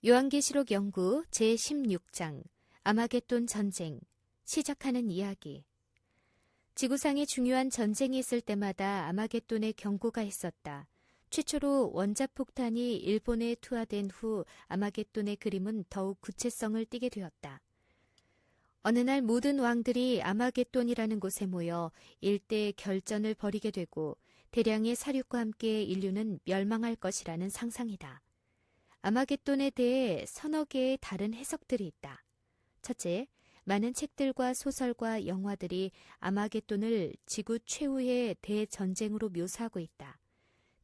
요한계시록 연구 제16장 아마겟돈 전쟁 시작하는 이야기. 지구상에 중요한 전쟁이 있을 때마다 아마겟돈의 경고가 있었다. 최초로 원자폭탄이 일본에 투하된 후 아마겟돈의 그림은 더욱 구체성을 띠게 되었다. 어느 날 모든 왕들이 아마겟돈이라는 곳에 모여 일대 결전을 벌이게 되고 대량의 사륙과 함께 인류는 멸망할 것이라는 상상이다. 아마겟돈에 대해 서너 개의 다른 해석들이 있다. 첫째, 많은 책들과 소설과 영화들이 아마겟돈을 지구 최후의 대전쟁으로 묘사하고 있다.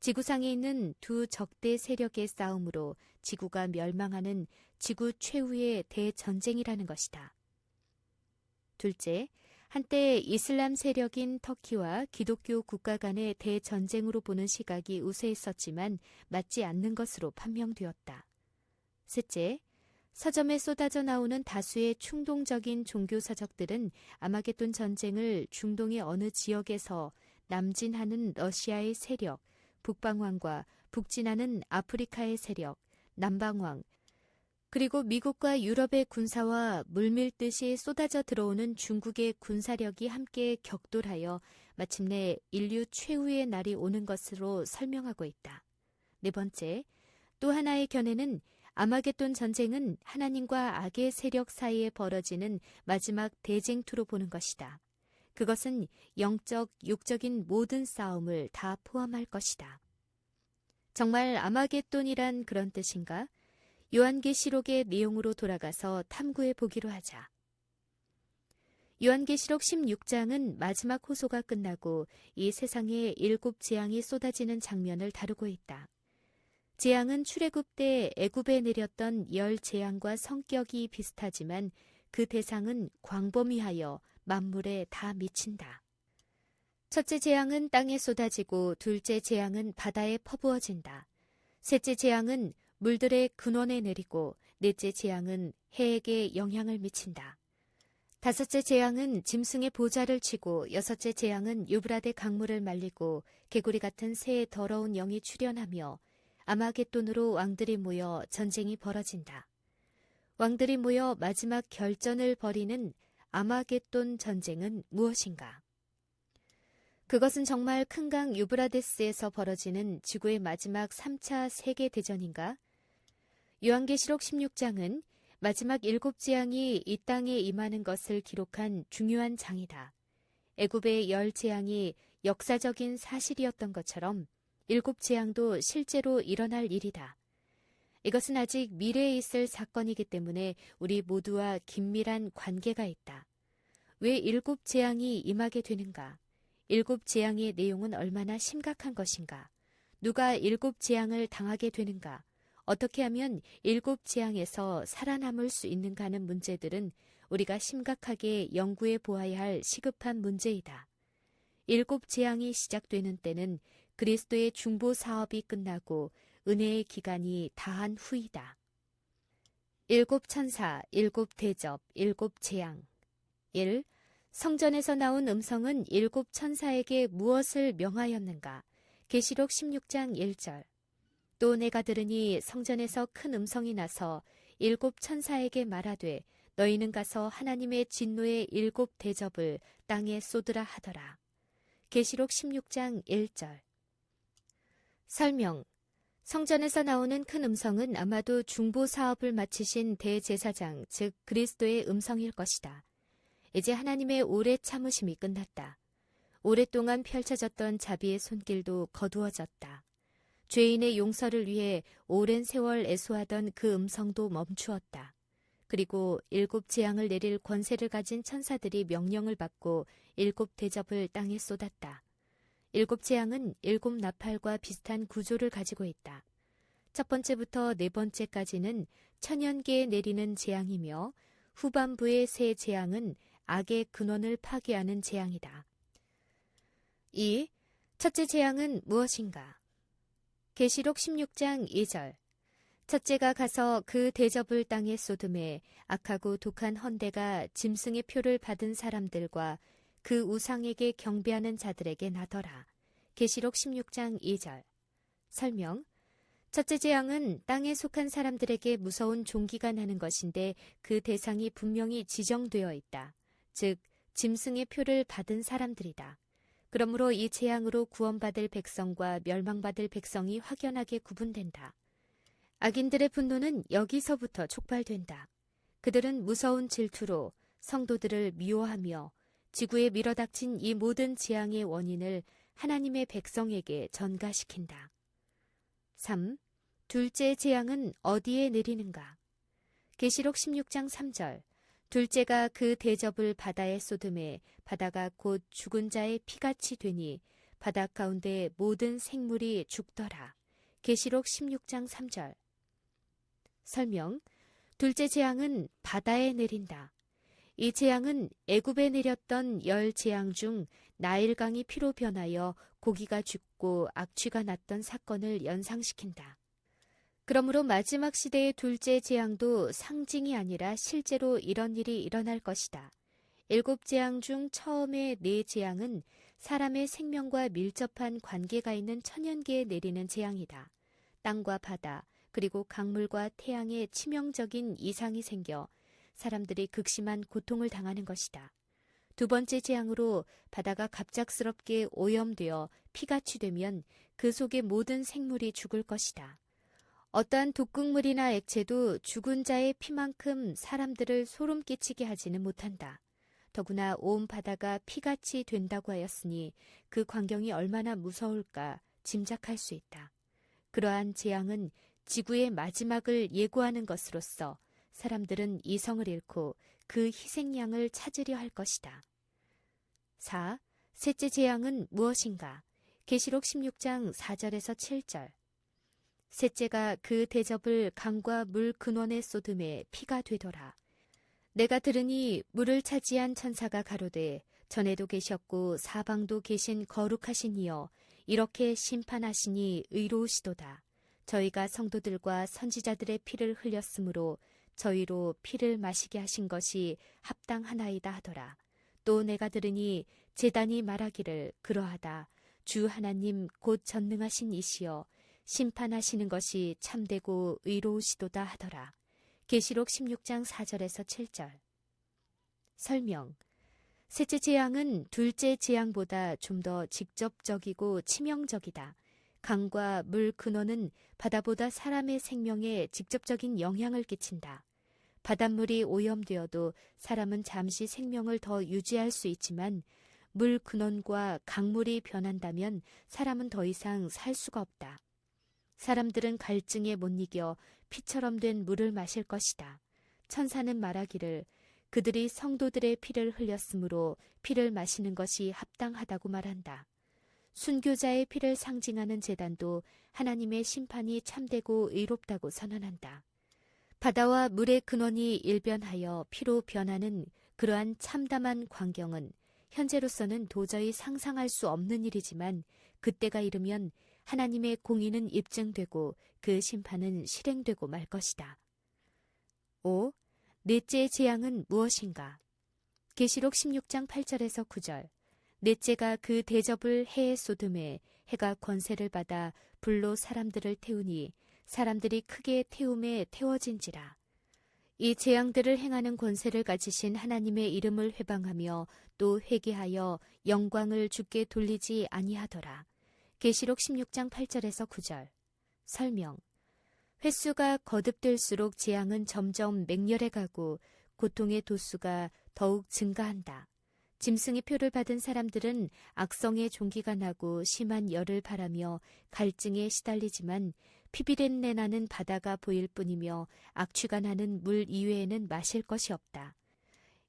지구상에 있는 두 적대 세력의 싸움으로 지구가 멸망하는 지구 최후의 대전쟁이라는 것이다. 둘째, 한때 이슬람 세력인 터키와 기독교 국가 간의 대전쟁으로 보는 시각이 우세했었지만 맞지 않는 것으로 판명되었다. 셋째, 서점에 쏟아져 나오는 다수의 충동적인 종교 서적들은 아마겟돈 전쟁을 중동의 어느 지역에서 남진하는 러시아의 세력, 북방왕과 북진하는 아프리카의 세력, 남방왕, 그리고 미국과 유럽의 군사와 물밀듯이 쏟아져 들어오는 중국의 군사력이 함께 격돌하여 마침내 인류 최후의 날이 오는 것으로 설명하고 있다. 네 번째, 또 하나의 견해는 아마겟돈 전쟁은 하나님과 악의 세력 사이에 벌어지는 마지막 대쟁투로 보는 것이다. 그것은 영적, 육적인 모든 싸움을 다 포함할 것이다. 정말 아마겟돈이란 그런 뜻인가? 요한계시록의 내용으로 돌아가서 탐구해 보기로 하자. 요한계시록 16장은 마지막 호소가 끝나고 이 세상에 7 재앙이 쏟아지는 장면을 다루고 있다. 재앙은 출애굽 때 애굽에 내렸던 10 재앙과 성격이 비슷하지만 그 대상은 광범위하여 만물에 다 미친다. 첫째 재앙은 땅에 쏟아지고 둘째 재앙은 바다에 퍼부어진다. 셋째 재앙은 물들의 근원에 내리고 넷째 재앙은 해에게 영향을 미친다. 다섯째 재앙은 짐승의 보좌를 치고 여섯째 재앙은 유브라데 강물을 말리고 개구리 같은 새의 더러운 영이 출현하며 아마겟돈으로 왕들이 모여 전쟁이 벌어진다. 왕들이 모여 마지막 결전을 벌이는 아마겟돈 전쟁은 무엇인가? 그것은 정말 큰 강 유브라데스에서 벌어지는 지구의 마지막 3차 세계대전인가? 요한계시록 16장은 마지막 7 재앙이 이 땅에 임하는 것을 기록한 중요한 장이다. 애굽의 10 재앙이 역사적인 사실이었던 것처럼 7 재앙도 실제로 일어날 일이다. 이것은 아직 미래에 있을 사건이기 때문에 우리 모두와 긴밀한 관계가 있다. 왜 7 재앙이 임하게 되는가? 7 재앙의 내용은 얼마나 심각한 것인가? 누가 7 재앙을 당하게 되는가? 어떻게 하면 7 재앙에서 살아남을 수 있는가 하는 문제들은 우리가 심각하게 연구해 보아야 할 시급한 문제이다. 7 재앙이 시작되는 때는 그리스도의 중보 사업이 끝나고 은혜의 기간이 다한 후이다. 7 천사, 7 대접, 7 재앙. 1. 성전에서 나온 음성은 7 천사에게 무엇을 명하였는가? 계시록 16장 1절. 또 내가 들으니 성전에서 큰 음성이 나서 7 천사에게 말하되 너희는 가서 하나님의 진노의 7 대접을 땅에 쏟으라 하더라. 계시록 16장 1절. 설명. 성전에서 나오는 큰 음성은 아마도 중보 사업을 마치신 대제사장, 즉 그리스도의 음성일 것이다. 이제 하나님의 오래 참으심이 끝났다. 오랫동안 펼쳐졌던 자비의 손길도 거두어졌다. 죄인의 용서를 위해 오랜 세월 애소하던 그 음성도 멈추었다. 그리고 7 재앙을 내릴 권세를 가진 천사들이 명령을 받고 7 대접을 땅에 쏟았다. 7 재앙은 7 나팔과 비슷한 구조를 가지고 있다. 첫 번째부터 네 번째까지는 천연계에 내리는 재앙이며 후반부의 세 재앙은 악의 근원을 파괴하는 재앙이다. 2. 첫째 재앙은 무엇인가? 계시록 16장 2절. 첫째가 가서 그 대접을 땅에 쏟음에 악하고 독한 헌대가 짐승의 표를 받은 사람들과 그 우상에게 경배하는 자들에게 나더라. 계시록 16장 2절. 설명. 첫째 재앙은 땅에 속한 사람들에게 무서운 종기가 나는 것인데 그 대상이 분명히 지정되어 있다. 즉, 짐승의 표를 받은 사람들이다. 그러므로 이 재앙으로 구원받을 백성과 멸망받을 백성이 확연하게 구분된다. 악인들의 분노는 여기서부터 촉발된다. 그들은 무서운 질투로 성도들을 미워하며 지구에 밀어닥친 이 모든 재앙의 원인을 하나님의 백성에게 전가시킨다. 3. 둘째 재앙은 어디에 내리는가? 계시록 16장 3절. 둘째가 그 대접을 바다에 쏟음에 바다가 곧 죽은 자의 피같이 되니 바다 가운데 모든 생물이 죽더라. 계시록 16장 3절. 설명. 둘째 재앙은 바다에 내린다. 이 재앙은 애굽에 내렸던 10재앙 중 나일강이 피로 변하여 고기가 죽고 악취가 났던 사건을 연상시킨다. 그러므로 마지막 시대의 둘째 재앙도 상징이 아니라 실제로 이런 일이 일어날 것이다. 7재앙 중 처음의 4재앙은 사람의 생명과 밀접한 관계가 있는 천연계에 내리는 재앙이다. 땅과 바다, 그리고 강물과 태양에 치명적인 이상이 생겨 사람들이 극심한 고통을 당하는 것이다. 두 번째 재앙으로 바다가 갑작스럽게 오염되어 피같이 되면 그 속의 모든 생물이 죽을 것이다. 어떠한 독극물이나 액체도 죽은 자의 피만큼 사람들을 소름 끼치게 하지는 못한다. 더구나 온 바다가 피같이 된다고 하였으니 그 광경이 얼마나 무서울까 짐작할 수 있다. 그러한 재앙은 지구의 마지막을 예고하는 것으로서 사람들은 이성을 잃고 그 희생양을 찾으려 할 것이다. 4. 셋째 재앙은 무엇인가? 계시록 16장 4절에서 7절. 셋째가 그 대접을 강과 물 근원에 쏟음에 피가 되더라. 내가 들으니 물을 차지한 천사가 가로되 전에도 계셨고 사방도 계신 거룩하신 이여 이렇게 심판하시니 의로우시도다. 저희가 성도들과 선지자들의 피를 흘렸으므로 저희로 피를 마시게 하신 것이 합당하나이다 하더라. 또 내가 들으니 제단이 말하기를 그러하다. 주 하나님 곧 전능하신 이시여 심판하시는 것이 참되고 의로우시도다 하더라. 계시록 16장 4절에서 7절. 설명. 셋째 재앙은 둘째 재앙보다 좀 더 직접적이고 치명적이다. 강과 물 근원은 바다보다 사람의 생명에 직접적인 영향을 끼친다. 바닷물이 오염되어도 사람은 잠시 생명을 더 유지할 수 있지만 물 근원과 강물이 변한다면 사람은 더 이상 살 수가 없다. 사람들은 갈증에 못 이겨 피처럼 된 물을 마실 것이다. 천사는 말하기를 그들이 성도들의 피를 흘렸으므로 피를 마시는 것이 합당하다고 말한다. 순교자의 피를 상징하는 제단도 하나님의 심판이 참되고 의롭다고 선언한다. 바다와 물의 근원이 일변하여 피로 변하는 그러한 참담한 광경은 현재로서는 도저히 상상할 수 없는 일이지만 그때가 이르면 하나님의 공의는 입증되고 그 심판은 실행되고 말 것이다. 5. 넷째 재앙은 무엇인가? 계시록 16장 8절에서 9절. 넷째가 그 대접을 해에 쏟음에 해가 권세를 받아 불로 사람들을 태우니 사람들이 크게 태움에 태워진지라. 이 재앙들을 행하는 권세를 가지신 하나님의 이름을 회방하며 또 회개하여 영광을 주께 돌리지 아니하더라. 계시록 16장 8절에서 9절. 설명. 횟수가 거듭될수록 재앙은 점점 맹렬해 가고 고통의 도수가 더욱 증가한다. 짐승의 표를 받은 사람들은 악성의 종기가 나고 심한 열을 바라며 갈증에 시달리지만 피비린내 나는 바다가 보일 뿐이며 악취가 나는 물 이외에는 마실 것이 없다.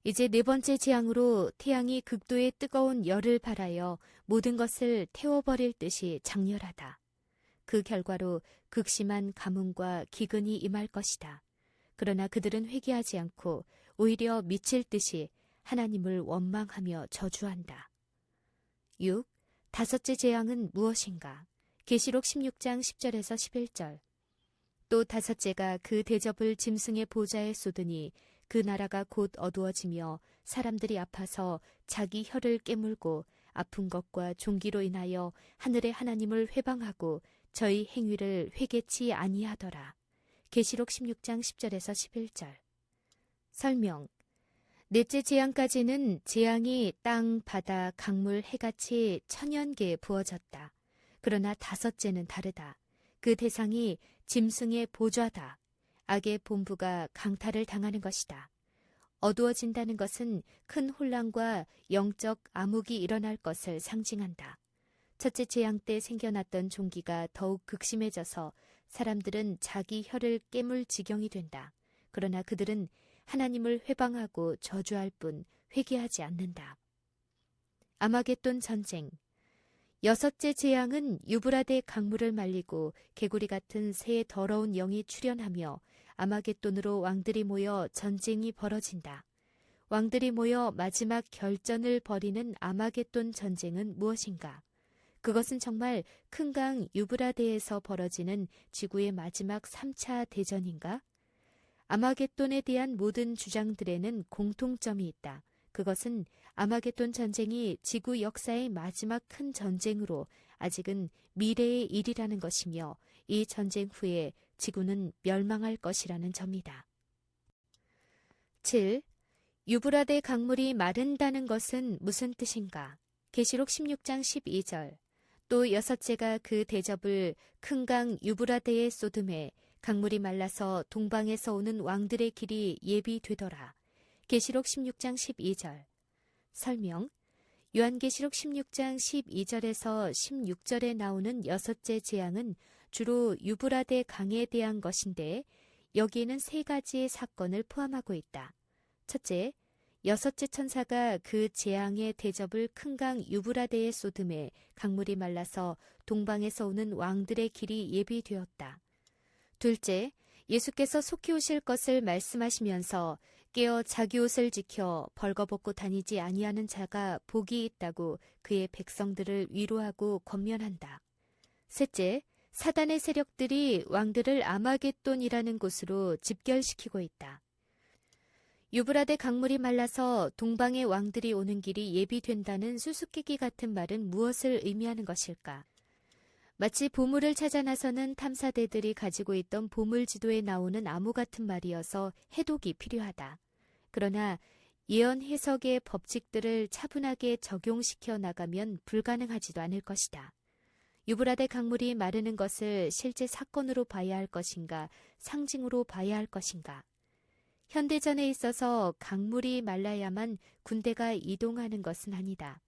이제 네 번째 재앙으로 태양이 극도의 뜨거운 열을 발하여 모든 것을 태워버릴 듯이 장렬하다. 그 결과로 극심한 가뭄과 기근이 임할 것이다. 그러나 그들은 회개하지 않고 오히려 미칠 듯이 하나님을 원망하며 저주한다. 6. 다섯째 재앙은 무엇인가? 계시록 16장 10절에서 11절. 또 다섯째가 그 대접을 짐승의 보좌에 쏟으니 그 나라가 곧 어두워지며 사람들이 아파서 자기 혀를 깨물고 아픈 것과 종기로 인하여 하늘의 하나님을 회방하고 저희 행위를 회개치 아니하더라. 계시록 16장 10절에서 11절. 설명. 넷째 재앙까지는 재앙이 땅, 바다, 강물, 해같이 천연계에 부어졌다. 그러나 다섯째는 다르다. 그 대상이 짐승의 보좌다. 악의 본부가 강탈을 당하는 것이다. 어두워진다는 것은 큰 혼란과 영적 암흑이 일어날 것을 상징한다. 첫째 재앙 때 생겨났던 종기가 더욱 극심해져서 사람들은 자기 혀를 깨물 지경이 된다. 그러나 그들은 하나님을 회방하고 저주할 뿐 회개하지 않는다. 아마겟돈 전쟁. 여섯째 재앙은 유브라데 강물을 말리고 개구리 같은 새 더러운 영이 출현하며 아마겟돈으로 왕들이 모여 전쟁이 벌어진다. 왕들이 모여 마지막 결전을 벌이는 아마겟돈 전쟁은 무엇인가? 그것은 정말 큰 강 유브라데에서 벌어지는 지구의 마지막 3차 대전인가? 아마겟돈에 대한 모든 주장들에는 공통점이 있다. 그것은 아마겟돈 전쟁이 지구 역사의 마지막 큰 전쟁으로 아직은 미래의 일이라는 것이며 이 전쟁 후에 지구는 멸망할 것이라는 점이다. 7. 유브라데 강물이 마른다는 것은 무슨 뜻인가? 계시록 16장 12절. 또 여섯째가 그 대접을 큰 강 유브라데에 쏟음에 강물이 말라서 동방에서 오는 왕들의 길이 예비되더라. 계시록 16장 12절. 설명. 요한계시록 16장 12절에서 16절에 나오는 여섯째 재앙은 주로 유브라데 강에 대한 것인데 여기에는 세 가지의 사건을 포함하고 있다. 첫째, 여섯째 천사가 그 재앙의 대접을 큰 강 유브라데에 쏟음에 강물이 말라서 동방에서 오는 왕들의 길이 예비되었다. 둘째, 예수께서 속히 오실 것을 말씀하시면서 깨어 자기 옷을 지켜 벌거벗고 다니지 아니하는 자가 복이 있다고 그의 백성들을 위로하고 권면한다. 셋째, 사단의 세력들이 왕들을 아마겟돈이라는 곳으로 집결시키고 있다. 유브라데 강물이 말라서 동방의 왕들이 오는 길이 예비된다는 수수께끼 같은 말은 무엇을 의미하는 것일까? 마치 보물을 찾아 나서는 탐사대들이 가지고 있던 보물지도에 나오는 암호 같은 말이어서 해독이 필요하다. 그러나 예언 해석의 법칙들을 차분하게 적용시켜 나가면 불가능하지도 않을 것이다. 유브라데 강물이 마르는 것을 실제 사건으로 봐야 할 것인가, 상징으로 봐야 할 것인가? 현대전에 있어서 강물이 말라야만 군대가 이동하는 것은 아니다.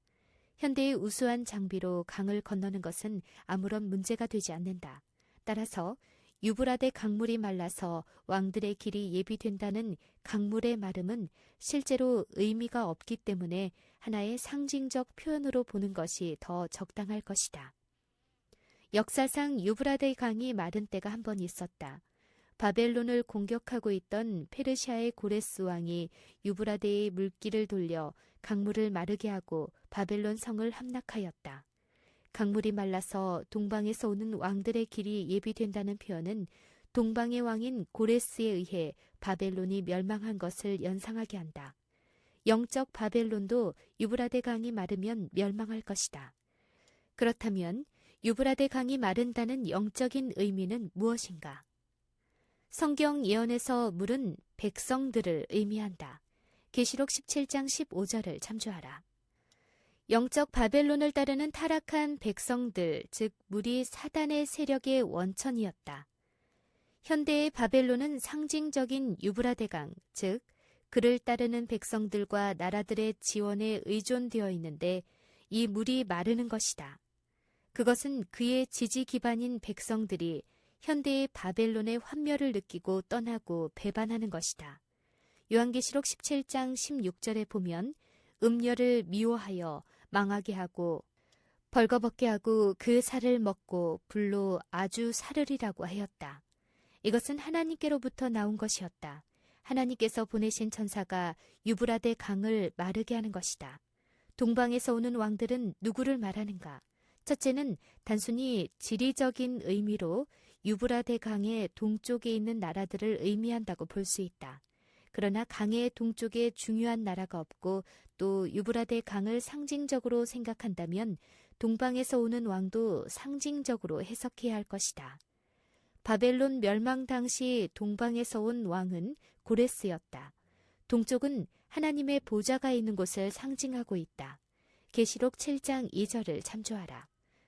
현대의 우수한 장비로 강을 건너는 것은 아무런 문제가 되지 않는다. 따라서 유브라데 강물이 말라서 왕들의 길이 예비된다는 강물의 마름은 실제로 의미가 없기 때문에 하나의 상징적 표현으로 보는 것이 더 적당할 것이다. 역사상 유브라데 강이 마른 때가 한 번 있었다. 바벨론을 공격하고 있던 페르시아의 고레스 왕이 유브라데의 물길을 돌려 강물을 마르게 하고 바벨론 성을 함락하였다. 강물이 말라서 동방에서 오는 왕들의 길이 예비된다는 표현은 동방의 왕인 고레스에 의해 바벨론이 멸망한 것을 연상하게 한다. 영적 바벨론도 유브라데 강이 마르면 멸망할 것이다. 그렇다면 유브라데 강이 마른다는 영적인 의미는 무엇인가? 성경 예언에서 물은 백성들을 의미한다. 계시록 17장 15절을 참조하라. 영적 바벨론을 따르는 타락한 백성들, 즉 물이 사단의 세력의 원천이었다. 현대의 바벨론은 상징적인 유브라데강, 즉 그를 따르는 백성들과 나라들의 지원에 의존되어 있는데 이 물이 마르는 것이다. 그것은 그의 지지 기반인 백성들이 현대의 바벨론의 환멸을 느끼고 떠나고 배반하는 것이다. 요한계시록 17장 16절에 보면 음녀를 미워하여 망하게 하고 벌거벗게 하고 그 살을 먹고 불로 아주 사르리라고 하였다. 이것은 하나님께로부터 나온 것이었다. 하나님께서 보내신 천사가 유브라데 강을 마르게 하는 것이다. 동방에서 오는 왕들은 누구를 말하는가? 첫째는 단순히 지리적인 의미로 유브라데 강의 동쪽에 있는 나라들을 의미한다고 볼 수 있다. 그러나 강의 동쪽에 중요한 나라가 없고 또 유브라데 강을 상징적으로 생각한다면 동방에서 오는 왕도 상징적으로 해석해야 할 것이다. 바벨론 멸망 당시 동방에서 온 왕은 고레스였다. 동쪽은 하나님의 보좌가 있는 곳을 상징하고 있다. 계시록 7장 2절을 참조하라.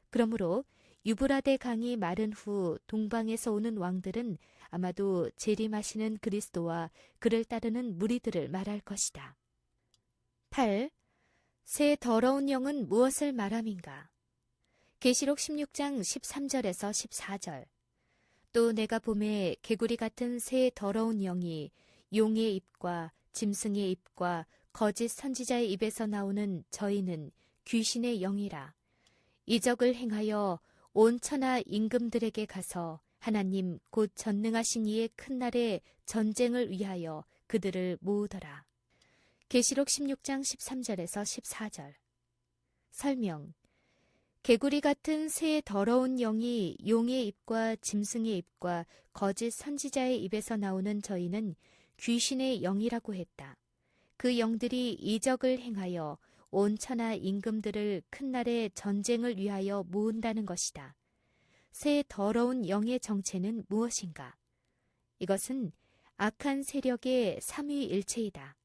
그러므로 유브라데 강이 마른 후 동방에서 오는 왕들은 아마도 재림하시는 그리스도와 그를 따르는 무리들을 말할 것이다. 8. 새 더러운 영은 무엇을 말함인가? 계시록 16장 13절에서 14절. 또 내가 봄에 개구리 같은 새 더러운 영이 용의 입과 짐승의 입과 거짓 선지자의 입에서 나오는 저희는 귀신의 영이라. 이적을 행하여 온 천하 임금들에게 가서 하나님 곧 전능하신 이의 큰 날에 전쟁을 위하여 그들을 모으더라. 계시록 16장 13절에서 14절. 설명. 개구리 같은 새 더러운 영이 용의 입과 짐승의 입과 거짓 선지자의 입에서 나오는 저희는 귀신의 영이라고 했다. 그 영들이 이적을 행하여 온 천하 임금들을 큰 날에 전쟁을 위하여 모은다는 것이다. 새 더러운 영의 정체는 무엇인가? 이것은 악한 세력의 삼위일체이다.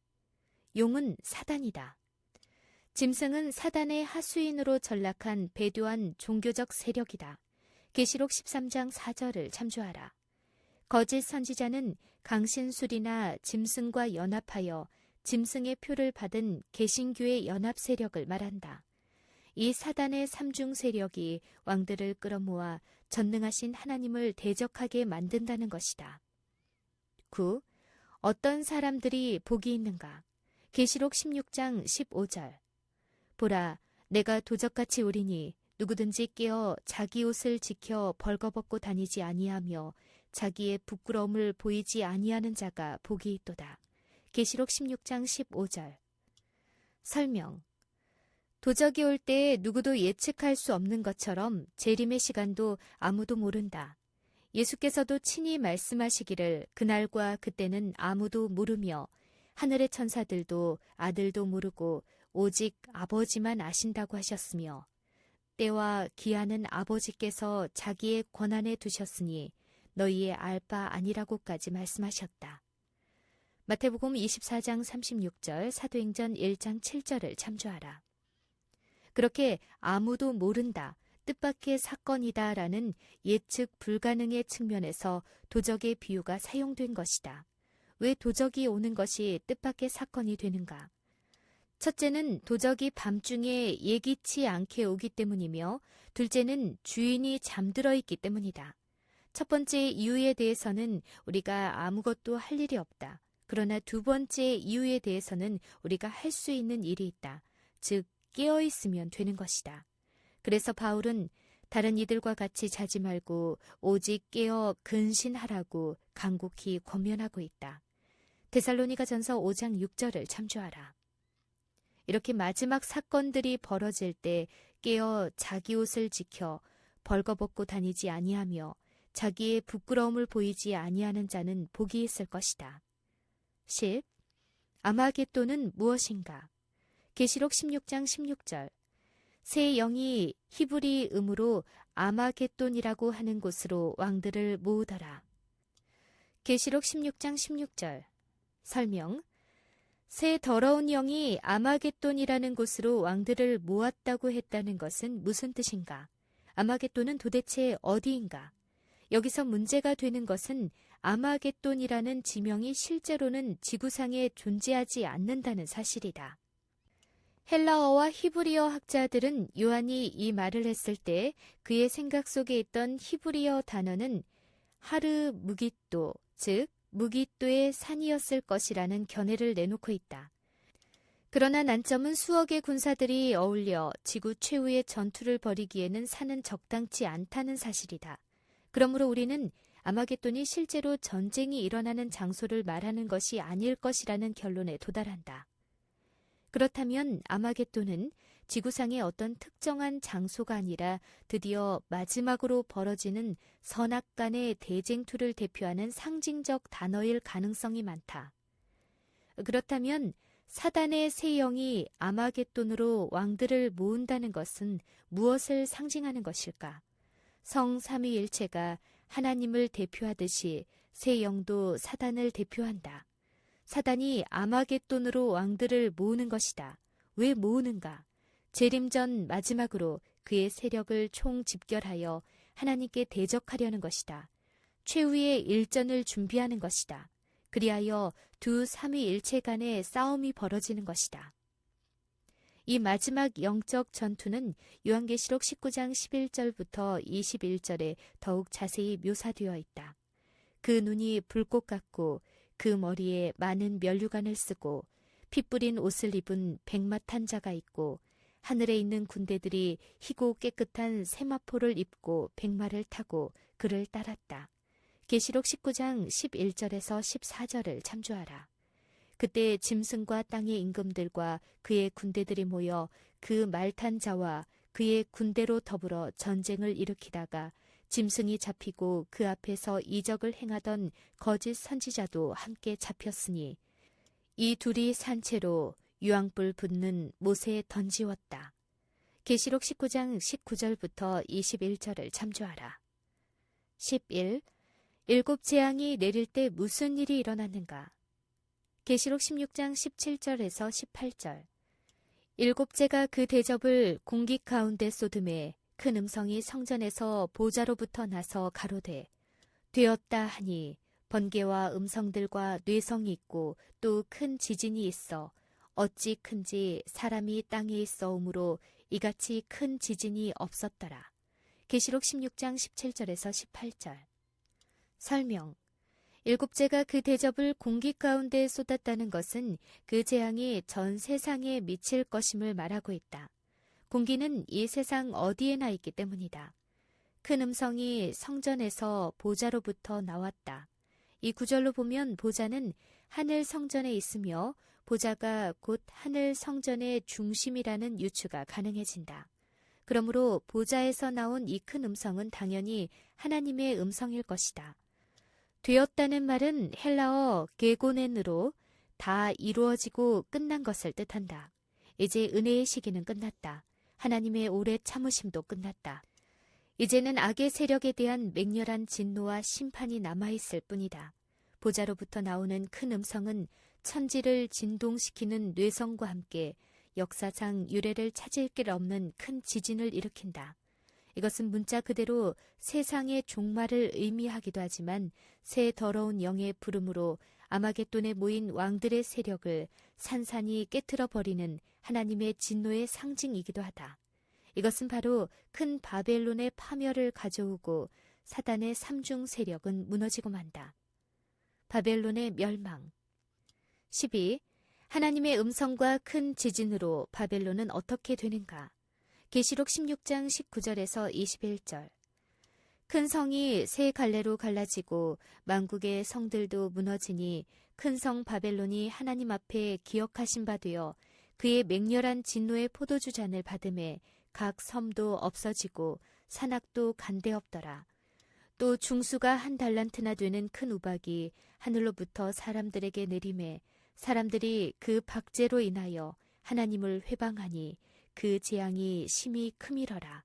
용은 사단이다. 짐승은 사단의 하수인으로 전락한 배도한 종교적 세력이다. 계시록 13장 4절을 참조하라. 거짓 선지자는 강신술이나 짐승과 연합하여 짐승의 표를 받은 개신교의 연합 세력을 말한다. 이 사단의 삼중 세력이 왕들을 끌어모아 전능하신 하나님을 대적하게 만든다는 것이다. 9. 어떤 사람들이 복이 있는가? 계시록 16장 15절. 보라, 내가 도적같이 오리니 누구든지 깨어 자기 옷을 지켜 벌거벗고 다니지 아니하며 자기의 부끄러움을 보이지 아니하는 자가 복이 있도다. 계시록 16장 15절. 설명. 도적이 올 때 누구도 예측할 수 없는 것처럼 재림의 시간도 아무도 모른다. 예수께서도 친히 말씀하시기를 그날과 그때는 아무도 모르며 하늘의 천사들도 아들도 모르고 오직 아버지만 아신다고 하셨으며 때와 기한은 아버지께서 자기의 권한에 두셨으니 너희의 알 바 아니라고까지 말씀하셨다. 마태복음 24장 36절, 사도행전 1장 7절을 참조하라. 그렇게 아무도 모른다, 뜻밖의 사건이다라는 예측 불가능의 측면에서 도적의 비유가 사용된 것이다. 왜 도적이 오는 것이 뜻밖의 사건이 되는가? 첫째는 도적이 밤중에 예기치 않게 오기 때문이며 둘째는 주인이 잠들어 있기 때문이다. 첫 번째 이유에 대해서는 우리가 아무것도 할 일이 없다. 그러나 두 번째 이유에 대해서는 우리가 할 수 있는 일이 있다. 즉 깨어있으면 되는 것이다. 그래서 바울은 다른 이들과 같이 자지 말고 오직 깨어 근신하라고 간곡히 권면하고 있다. 데살로니가전서 5장 6절을 참조하라. 이렇게 마지막 사건들이 벌어질 때 깨어 자기 옷을 지켜 벌거벗고 다니지 아니하며 자기의 부끄러움을 보이지 아니하는 자는 복이 있을 것이다. 10. 아마겟돈은 무엇인가? 계시록 16장 16절. 새 영이 히브리 음으로 아마겟돈이라고 하는 곳으로 왕들을 모으더라. 계시록 16장 16절. 설명. 새 더러운 영이 아마겟돈이라는 곳으로 왕들을 모았다고 했다는 것은 무슨 뜻인가? 아마겟돈은 도대체 어디인가? 여기서 문제가 되는 것은 아마겟돈이라는 지명이 실제로는 지구상에 존재하지 않는다는 사실이다. 헬라어와 히브리어 학자들은 요한이 이 말을 했을 때 그의 생각 속에 있던 히브리어 단어는 하르 무깃도, 즉 무깃도의 산이었을 것이라는 견해를 내놓고 있다. 그러나 난점은 수억의 군사들이 어울려 지구 최후의 전투를 벌이기에는 산은 적당치 않다는 사실이다. 그러므로 우리는 아마겟돈이 실제로 전쟁이 일어나는 장소를 말하는 것이 아닐 것이라는 결론에 도달한다. 그렇다면 아마겟돈은 지구상의 어떤 특정한 장소가 아니라 드디어 마지막으로 벌어지는 선악간의 대쟁투를 대표하는 상징적 단어일 가능성이 많다. 그렇다면 사단의 세 영이 아마겟돈으로 왕들을 모은다는 것은 무엇을 상징하는 것일까? 성 삼위일체가 하나님을 대표하듯이 세 영도 사단을 대표한다. 사단이 아마겟돈으로 왕들을 모으는 것이다. 왜 모으는가? 재림전 마지막으로 그의 세력을 총집결하여 하나님께 대적하려는 것이다. 최후의 일전을 준비하는 것이다. 그리하여 두 삼위일체 간의 싸움이 벌어지는 것이다. 이 마지막 영적 전투는 요한계시록 19장 11절부터 21절에 더욱 자세히 묘사되어 있다. 그 눈이 불꽃 같고 그 머리에 많은 면류관을 쓰고 피 뿌린 옷을 입은 백마탄 자가 있고 하늘에 있는 군대들이 희고 깨끗한 세마포를 입고 백마를 타고 그를 따랐다. 계시록 19장 11절에서 14절을 참조하라. 그때 짐승과 땅의 임금들과 그의 군대들이 모여 그 말탄 자와 그의 군대로 더불어 전쟁을 일으키다가 짐승이 잡히고 그 앞에서 이적을 행하던 거짓 선지자도 함께 잡혔으니 이 둘이 산채로 유황불 붙는 못에 던지웠다. 계시록 19장 19절부터 21절을 참조하라. 11. 일곱 재앙이 내릴 때 무슨 일이 일어났는가? 계시록 16장 17절에서 18절. 일곱째가 그 대접을 공기 가운데 쏟음에 큰 음성이 성전에서 보좌로부터 나서 가로되 되었다 하니 번개와 음성들과 뇌성이 있고 또 큰 지진이 있어 어찌 큰지 사람이 땅에 있어오므로 이같이 큰 지진이 없었더라. 계시록 16장 17절에서 18절. 설명. 일곱째가 그 대접을 공기 가운데 쏟았다는 것은 그 재앙이 전 세상에 미칠 것임을 말하고 있다. 공기는 이 세상 어디에나 있기 때문이다. 큰 음성이 성전에서 보좌로부터 나왔다. 이 구절로 보면 보좌는 하늘 성전에 있으며 보좌가 곧 하늘 성전의 중심이라는 유추가 가능해진다. 그러므로 보좌에서 나온 이 큰 음성은 당연히 하나님의 음성일 것이다. 되었다는 말은 헬라어 게고넨으로 다 이루어지고 끝난 것을 뜻한다. 이제 은혜의 시기는 끝났다. 하나님의 오래 참으심도 끝났다. 이제는 악의 세력에 대한 맹렬한 진노와 심판이 남아있을 뿐이다. 보좌로부터 나오는 큰 음성은 천지를 진동시키는 뇌성과 함께 역사상 유례를 찾을 길 없는 큰 지진을 일으킨다. 이것은 문자 그대로 세상의 종말을 의미하기도 하지만 새 더러운 영의 부름으로 아마겟돈에 모인 왕들의 세력을 산산이 깨트려 버리는 하나님의 진노의 상징이기도 하다. 이것은 바로 큰 바벨론의 파멸을 가져오고 사단의 삼중 세력은 무너지고 만다. 바벨론의 멸망. 12. 하나님의 음성과 큰 지진으로 바벨론은 어떻게 되는가? 계시록 16장 19절에서 21절. 큰 성이 세 갈래로 갈라지고 만국의 성들도 무너지니 큰 성 바벨론이 하나님 앞에 기억하신 바 되어 그의 맹렬한 진노의 포도주 잔을 받음에 각 섬도 없어지고 산악도 간데없더라. 또 중수가 한 달란트나 되는 큰 우박이 하늘로부터 사람들에게 내림에 사람들이 그 박제로 인하여 하나님을 회방하니 그 재앙이 심히 크밀어라.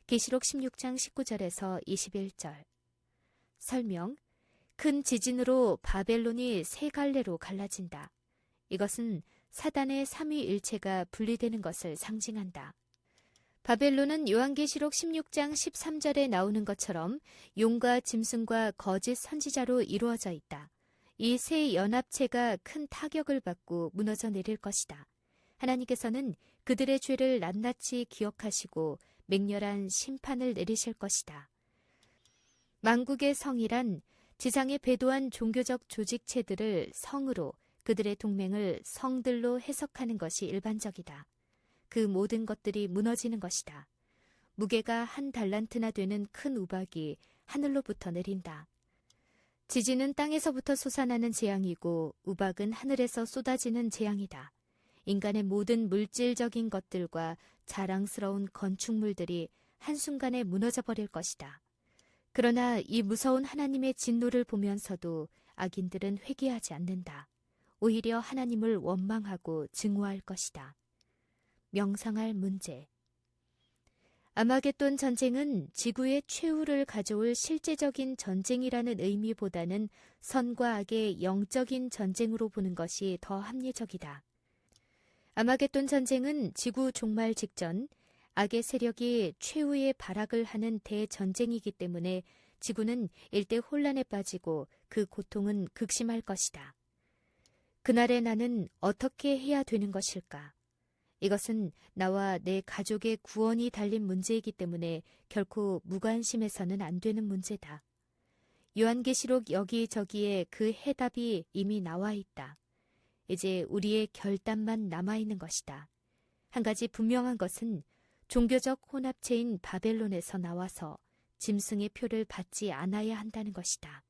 계시록 16장 19절에서 21절. 설명. 큰 지진으로 바벨론이 세 갈래로 갈라진다. 이것은 사단의 삼위일체가 분리되는 것을 상징한다. 바벨론은 요한계시록 16장 13절에 나오는 것처럼 용과 짐승과 거짓 선지자로 이루어져 있다. 이 세 연합체가 큰 타격을 받고 무너져 내릴 것이다. 하나님께서는 그들의 죄를 낱낱이 기억하시고 맹렬한 심판을 내리실 것이다. 만국의 성이란 지상에 배도한 종교적 조직체들을 성으로, 그들의 동맹을 성들로 해석하는 것이 일반적이다. 그 모든 것들이 무너지는 것이다. 무게가 한 달란트나 되는 큰 우박이 하늘로부터 내린다. 지진은 땅에서부터 솟아나는 재앙이고 우박은 하늘에서 쏟아지는 재앙이다. 인간의 모든 물질적인 것들과 자랑스러운 건축물들이 한순간에 무너져 버릴 것이다. 그러나 이 무서운 하나님의 진노를 보면서도 악인들은 회개하지 않는다. 오히려 하나님을 원망하고 증오할 것이다. 명상할 문제. 아마겟돈 전쟁은 지구의 최후를 가져올 실제적인 전쟁이라는 의미보다는 선과 악의 영적인 전쟁으로 보는 것이 더 합리적이다. 아마겟돈 전쟁은 지구 종말 직전 악의 세력이 최후의 발악을 하는 대전쟁이기 때문에 지구는 일대 혼란에 빠지고 그 고통은 극심할 것이다. 그날의 나는 어떻게 해야 되는 것일까? 이것은 나와 내 가족의 구원이 달린 문제이기 때문에 결코 무관심해서는 안 되는 문제다. 요한계시록 여기저기에 그 해답이 이미 나와 있다. 이제 우리의 결단만 남아있는 것이다. 한 가지 분명한 것은 종교적 혼합체인 바벨론에서 나와서 짐승의 표를 받지 않아야 한다는 것이다.